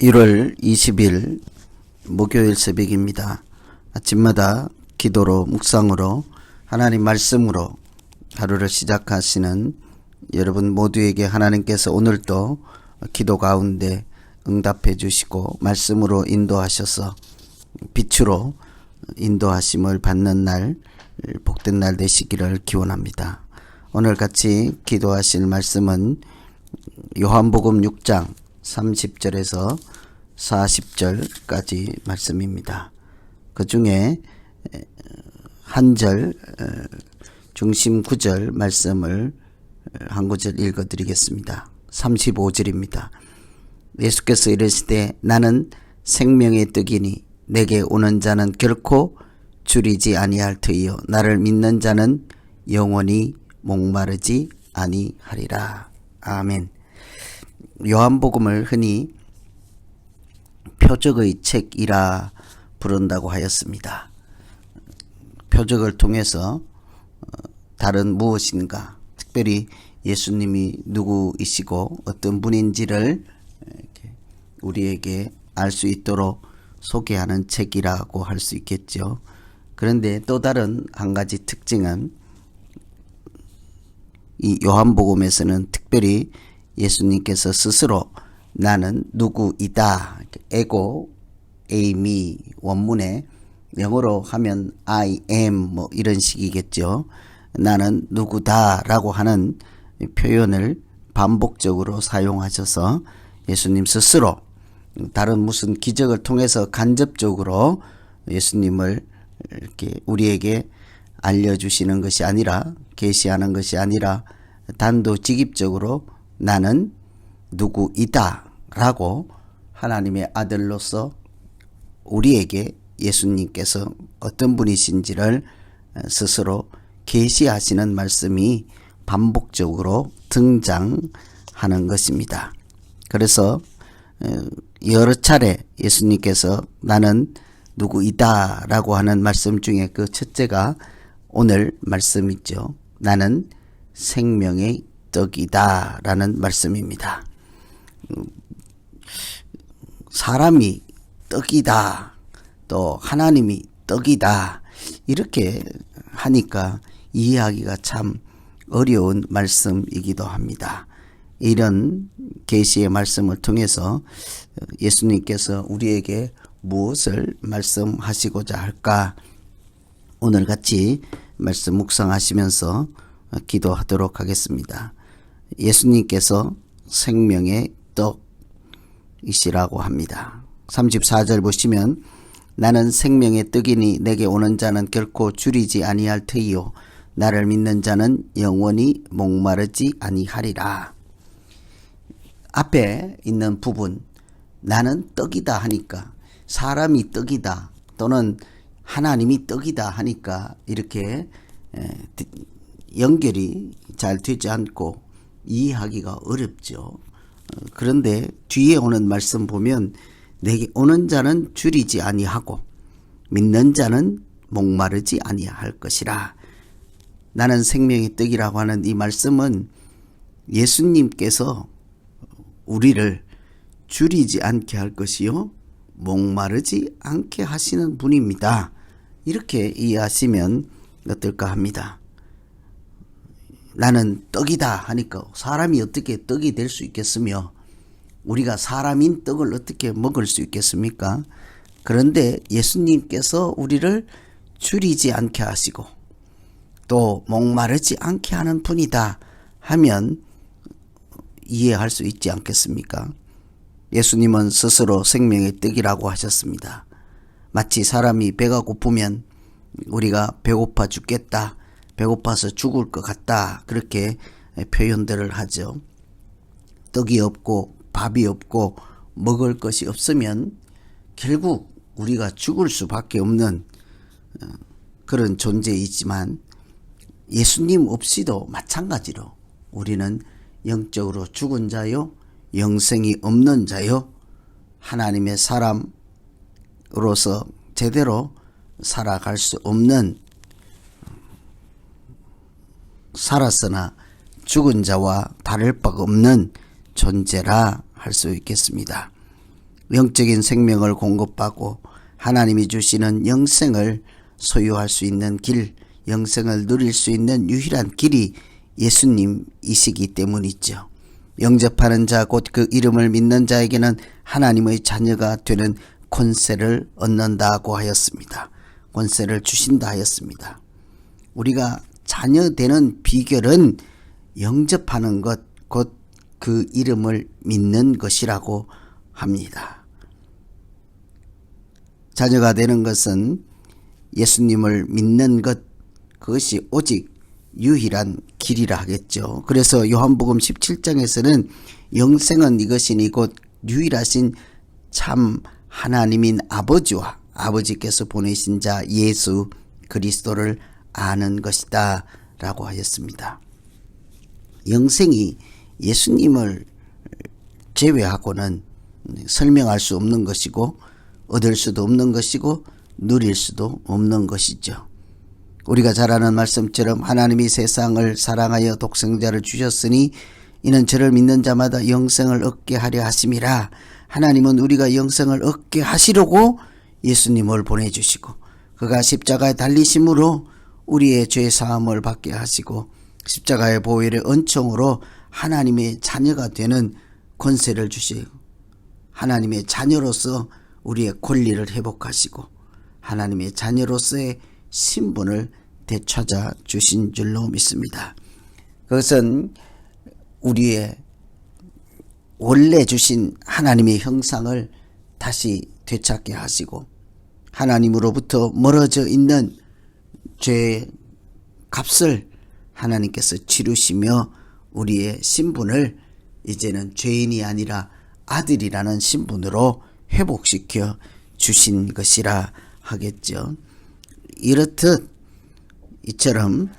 1월 20일 목요일 새벽입니다. 아침마다 기도로 묵상으로 하나님 말씀으로 하루를 시작하시는 여러분 모두에게 하나님께서 오늘도 기도 가운데 응답해 주시고 말씀으로 인도하셔서 빛으로 인도하심을 받는 날, 복된 날 되시기를 기원합니다. 오늘 같이 기도하실 말씀은 요한복음 6장 30절에서 40절까지 말씀입니다. 그 중에 한 절 중심 구절 말씀을 한 구절 읽어드리겠습니다. 35절입니다. 예수께서 이르시되 나는 생명의 떡이니 내게 오는 자는 결코 줄이지 아니할 터이요 나를 믿는 자는 영원히 목마르지 아니하리라. 아멘. 요한복음을 흔히 표적의 책이라 부른다고 하였습니다. 표적을 통해서 다른 무엇인가, 특별히 예수님이 누구이시고 어떤 분인지를 우리에게 알 수 있도록 소개하는 책이라고 할 수 있겠죠. 그런데 또 다른 한 가지 특징은 이 요한복음에서는 특별히 예수님께서 스스로 나는 누구이다, 에고, 에이미 원문에 영어로 하면 I am 뭐 이런 식이겠죠. 나는 누구다 라고 하는 표현을 반복적으로 사용하셔서 예수님 스스로 다른 무슨 기적을 통해서 간접적으로 예수님을 이렇게 우리에게 알려주시는 것이 아니라, 계시하는 것이 아니라 단도직입적으로 나는 누구이다 라고 하나님의 아들로서 우리에게 예수님께서 어떤 분이신지를 스스로 계시하시는 말씀이 반복적으로 등장하는 것입니다. 그래서 여러 차례 예수님께서 나는 누구이다 라고 하는 말씀 중에 그 첫째가 오늘 말씀이죠. 나는 생명의 떡이다 라는 말씀입니다. 사람이 떡이다, 또 하나님이 떡이다, 이렇게 하니까 이해하기가 참 어려운 말씀이기도 합니다. 이런 계시의 말씀을 통해서 예수님께서 우리에게 무엇을 말씀하시고자 할까, 오늘 같이 말씀 묵상하시면서 기도하도록 하겠습니다. 예수님께서 생명의 떡이시라고 합니다. 34절 보시면 나는 생명의 떡이니 내게 오는 자는 결코 줄이지 아니할 터이요 나를 믿는 자는 영원히 목마르지 아니하리라. 앞에 있는 부분 나는 떡이다 하니까, 사람이 떡이다 또는 하나님이 떡이다 하니까 이렇게 연결이 잘 되지 않고 이해하기가 어렵죠. 그런데 뒤에 오는 말씀 보면 내게 오는 자는 줄이지 아니하고 믿는 자는 목마르지 아니할 것이라. 나는 생명의 떡이라고 하는 이 말씀은 예수님께서 우리를 줄이지 않게 할 것이요 목마르지 않게 하시는 분입니다. 이렇게 이해하시면 어떨까 합니다. 나는 떡이다 하니까 사람이 어떻게 떡이 될 수 있겠으며 우리가 사람인 떡을 어떻게 먹을 수 있겠습니까? 그런데 예수님께서 우리를 줄이지 않게 하시고 또 목마르지 않게 하는 분이다 하면 이해할 수 있지 않겠습니까? 예수님은 스스로 생명의 떡이라고 하셨습니다. 마치 사람이 배가 고프면 우리가 배고파 죽겠다, 배고파서 죽을 것 같다, 그렇게 표현들을 하죠. 떡이 없고 밥이 없고 먹을 것이 없으면 결국 우리가 죽을 수밖에 없는 그런 존재이지만 예수님 없이도 마찬가지로 우리는 영적으로 죽은 자요 영생이 없는 자요 하나님의 사람으로서 제대로 살아갈 수 없는, 살았으나 죽은 자와 다를 바가 없는 존재라 할 수 있겠습니다. 영적인 생명을 공급하고 하나님이 주시는 영생을 소유할 수 있는 길, 영생을 누릴 수 있는 유일한 길이 예수님이시기 때문이죠. 영접하는 자 곧 그 이름을 믿는 자에게는 하나님의 자녀가 되는 권세를 얻는다고 하였습니다. 권세를 주신다 하였습니다. 우리가 자녀 되는 비결은 영접하는 것, 곧 그 이름을 믿는 것이라고 합니다. 자녀가 되는 것은 예수님을 믿는 것, 그것이 오직 유일한 길이라 하겠죠. 그래서 요한복음 17장에서는 영생은 이것이니 곧 유일하신 참 하나님인 아버지와 아버지께서 보내신 자 예수 그리스도를 아는 것이다 라고 하였습니다. 영생이 예수님을 제외하고는 설명할 수 없는 것이고 얻을 수도 없는 것이고 누릴 수도 없는 것이죠. 우리가 잘 아는 말씀처럼 하나님이 세상을 사랑하여 독생자를 주셨으니 이는 저를 믿는 자마다 영생을 얻게 하려 하심이라. 하나님은 우리가 영생을 얻게 하시려고 예수님을 보내주시고 그가 십자가에 달리심으로 우리의 죄사함을 받게 하시고 십자가의 보혈의 은총으로 하나님의 자녀가 되는 권세를 주시고 하나님의 자녀로서 우리의 권리를 회복하시고 하나님의 자녀로서의 신분을 되찾아 주신 줄로 믿습니다. 그것은 우리의 원래 주신 하나님의 형상을 다시 되찾게 하시고 하나님으로부터 멀어져 있는 죄의 값을 하나님께서 치르시며 우리의 신분을 이제는 죄인이 아니라 아들이라는 신분으로 회복시켜 주신 것이라 하겠죠. 이렇듯 이처럼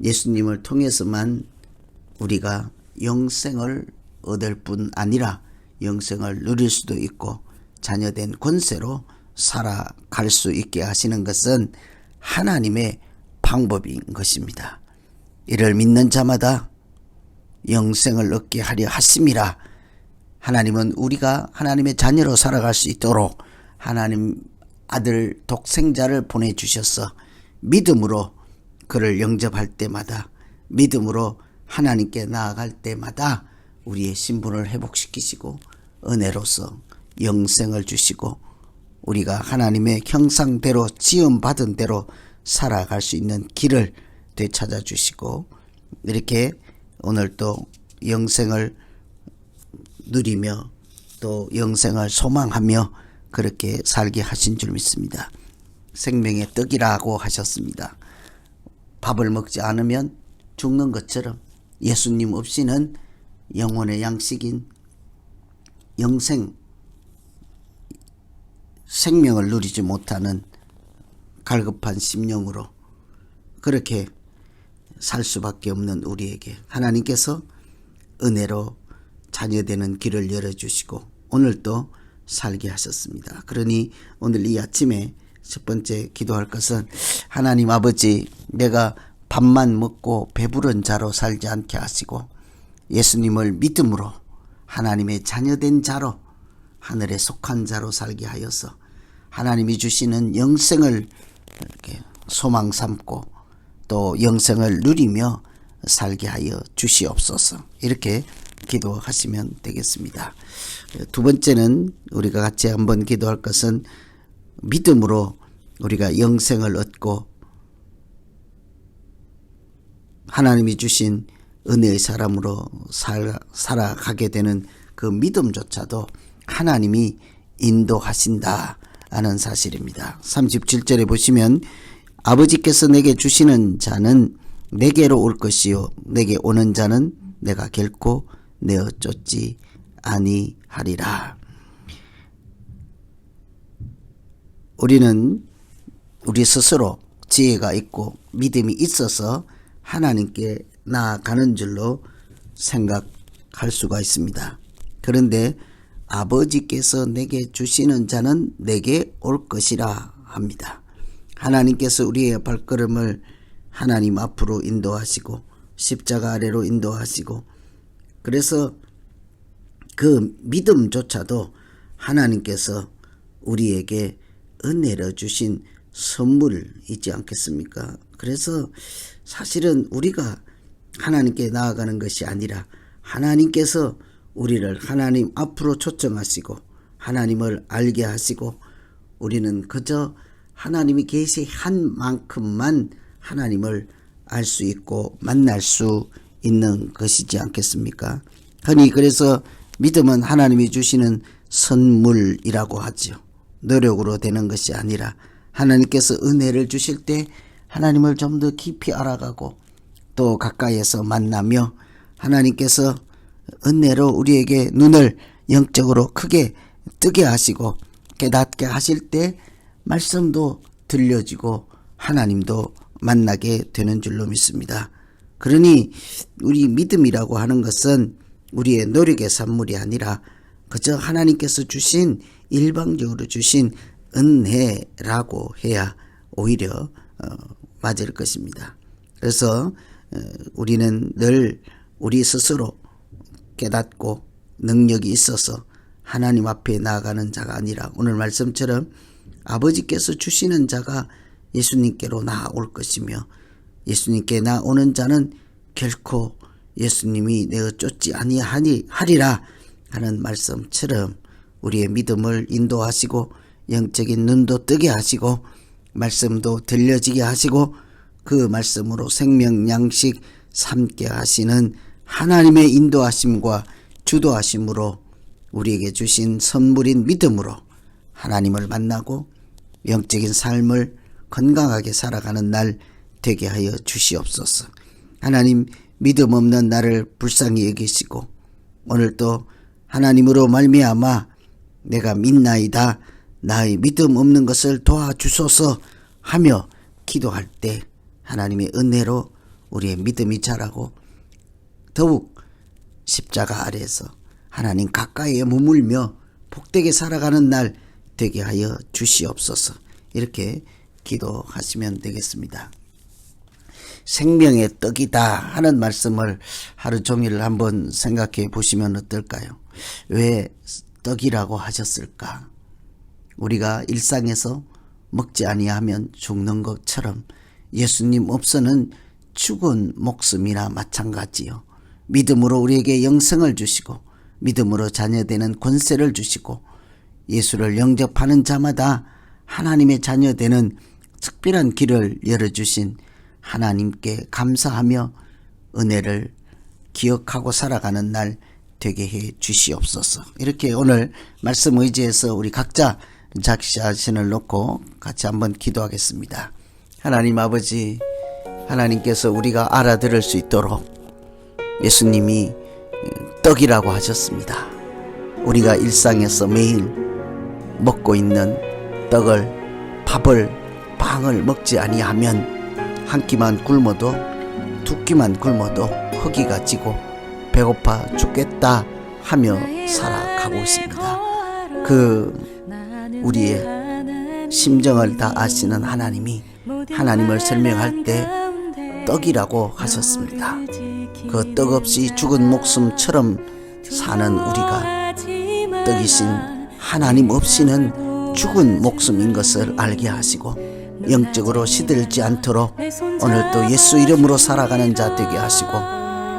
예수님을 통해서만 우리가 영생을 얻을 뿐 아니라 영생을 누릴 수도 있고 자녀된 권세로 살아갈 수 있게 하시는 것은 하나님의 방법인 것입니다. 이를 믿는 자마다 영생을 얻게 하려 하심이라. 하나님은 우리가 하나님의 자녀로 살아갈 수 있도록 하나님 아들 독생자를 보내주셔서 믿음으로 그를 영접할 때마다 믿음으로 하나님께 나아갈 때마다 우리의 신분을 회복시키시고 은혜로서 영생을 주시고 우리가 하나님의 형상대로 지음받은 대로 살아갈 수 있는 길을 되찾아 주시고 이렇게 오늘 또 영생을 누리며 또 영생을 소망하며 그렇게 살게 하신 줄 믿습니다. 생명의 떡이라고 하셨습니다. 밥을 먹지 않으면 죽는 것처럼 예수님 없이는 영혼의 양식인 영생 생명을 누리지 못하는 갈급한 심령으로 그렇게 살 수밖에 없는 우리에게 하나님께서 은혜로 자녀되는 길을 열어주시고 오늘도 살게 하셨습니다. 그러니 오늘 이 아침에 첫 번째 기도할 것은 하나님 아버지, 내가 밥만 먹고 배부른 자로 살지 않게 하시고 예수님을 믿음으로 하나님의 자녀된 자로 하늘에 속한 자로 살게 하여서 하나님이 주시는 영생을 이렇게 소망 삼고 또 영생을 누리며 살게 하여 주시옵소서. 이렇게 기도하시면 되겠습니다. 두 번째는 우리가 같이 한번 기도할 것은 믿음으로 우리가 영생을 얻고 하나님이 주신 은혜의 사람으로 살아가게 되는 그 믿음조차도 하나님이 인도하신다 하는 사실입니다. 37절에 보시면 아버지께서 내게 주시는 자는 내게로 올 것이요 내게 오는 자는 내가 결코 내어 쫓지 아니하리라. 우리는 우리 스스로 지혜가 있고 믿음이 있어서 하나님께 나아가는 줄로 생각할 수가 있습니다. 그런데 아버지께서 내게 주시는 자는 내게 올 것이라 합니다. 하나님께서 우리의 발걸음을 하나님 앞으로 인도하시고 십자가 아래로 인도하시고 그래서 그 믿음조차도 하나님께서 우리에게 은혜로 주신 선물이지 않겠습니까? 그래서 사실은 우리가 하나님께 나아가는 것이 아니라 하나님께서 우리를 하나님 앞으로 초청하시고 하나님을 알게 하시고 우리는 그저 하나님이 계시한 만큼만 하나님을 알 수 있고 만날 수 있는 것이지 않겠습니까? 흔히 그래서 믿음은 하나님이 주시는 선물이라고 하죠. 노력으로 되는 것이 아니라 하나님께서 은혜를 주실 때 하나님을 좀 더 깊이 알아가고 또 가까이에서 만나며 하나님께서 은혜로 우리에게 눈을 영적으로 크게 뜨게 하시고 깨닫게 하실 때 말씀도 들려지고 하나님도 만나게 되는 줄로 믿습니다. 그러니 우리 믿음이라고 하는 것은 우리의 노력의 산물이 아니라 그저 하나님께서 주신 일방적으로 주신 은혜라고 해야 오히려 맞을 것입니다. 그래서 우리는 늘 우리 스스로 깨닫고 능력이 있어서 하나님 앞에 나아가는 자가 아니라 오늘 말씀처럼 아버지께서 주시는 자가 예수님께로 나아올 것이며 예수님께 나오는 자는 결코 예수님이 내어 쫓지 아니하리라 하는 말씀처럼 우리의 믿음을 인도하시고 영적인 눈도 뜨게 하시고 말씀도 들려지게 하시고 그 말씀으로 생명 양식 삼게 하시는 하나님의 인도하심과 주도하심으로 우리에게 주신 선물인 믿음으로 하나님을 만나고 영적인 삶을 건강하게 살아가는 날 되게 하여 주시옵소서. 하나님 믿음 없는 나를 불쌍히 여기시고 오늘도 하나님으로 말미암아 내가 믿나이다 나의 믿음 없는 것을 도와주소서 하며 기도할 때 하나님의 은혜로 우리의 믿음이 자라고 더욱 십자가 아래에서 하나님 가까이에 머물며 복되게 살아가는 날 되게 하여 주시옵소서. 이렇게 기도하시면 되겠습니다. 생명의 떡이다 하는 말씀을 하루 종일 한번 생각해 보시면 어떨까요? 왜 떡이라고 하셨을까? 우리가 일상에서 먹지 아니하면 죽는 것처럼 예수님 없이는 죽은 목숨이나 마찬가지요. 믿음으로 우리에게 영생을 주시고 믿음으로 자녀되는 권세를 주시고 예수를 영접하는 자마다 하나님의 자녀되는 특별한 길을 열어주신 하나님께 감사하며 은혜를 기억하고 살아가는 날 되게 해 주시옵소서. 이렇게 오늘 말씀 의지해서 우리 각자 자기 자신을 놓고 같이 한번 기도하겠습니다. 하나님 아버지, 하나님께서 우리가 알아들을 수 있도록 예수님이 떡이라고 하셨습니다. 우리가 일상에서 매일 먹고 있는 떡을, 밥을, 빵을 먹지 아니하면 한 끼만 굶어도 두 끼만 굶어도 허기가 지고 배고파 죽겠다 하며 살아가고 있습니다. 그 우리의 심정을 다 아시는 하나님이 하나님을 설명할 때 떡이라고 하셨습니다. 그 떡 없이 죽은 목숨처럼 사는 우리가 떡이신 하나님 없이는 죽은 목숨인 것을 알게 하시고 영적으로 시들지 않도록 오늘도 예수 이름으로 살아가는 자 되게 하시고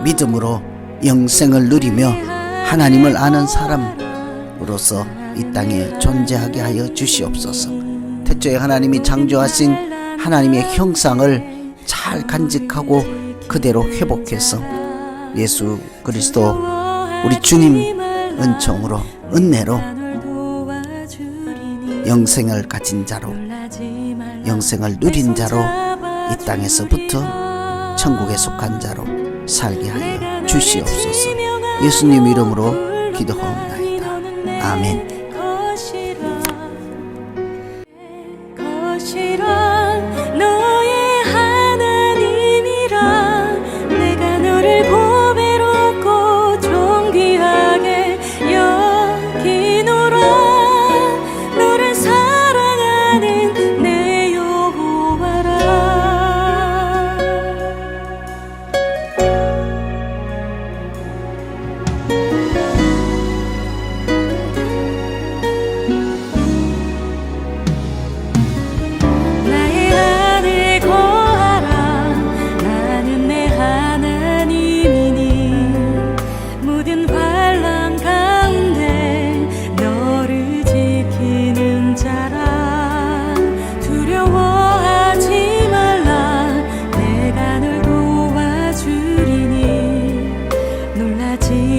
믿음으로 영생을 누리며 하나님을 아는 사람으로서 이 땅에 존재하게 하여 주시옵소서. 태초에 하나님이 창조하신 하나님의 형상을 잘 간직하고 그대로 회복해서 예수 그리스도 우리 주님 은총으로 은혜로 영생을 가진 자로 영생을 누린 자로 이 땅에서부터 천국에 속한 자로 살게 하여 주시옵소서. 예수님 이름으로 기도하옵나이다. 아멘.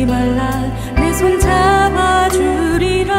말라 내 손 잡아주리라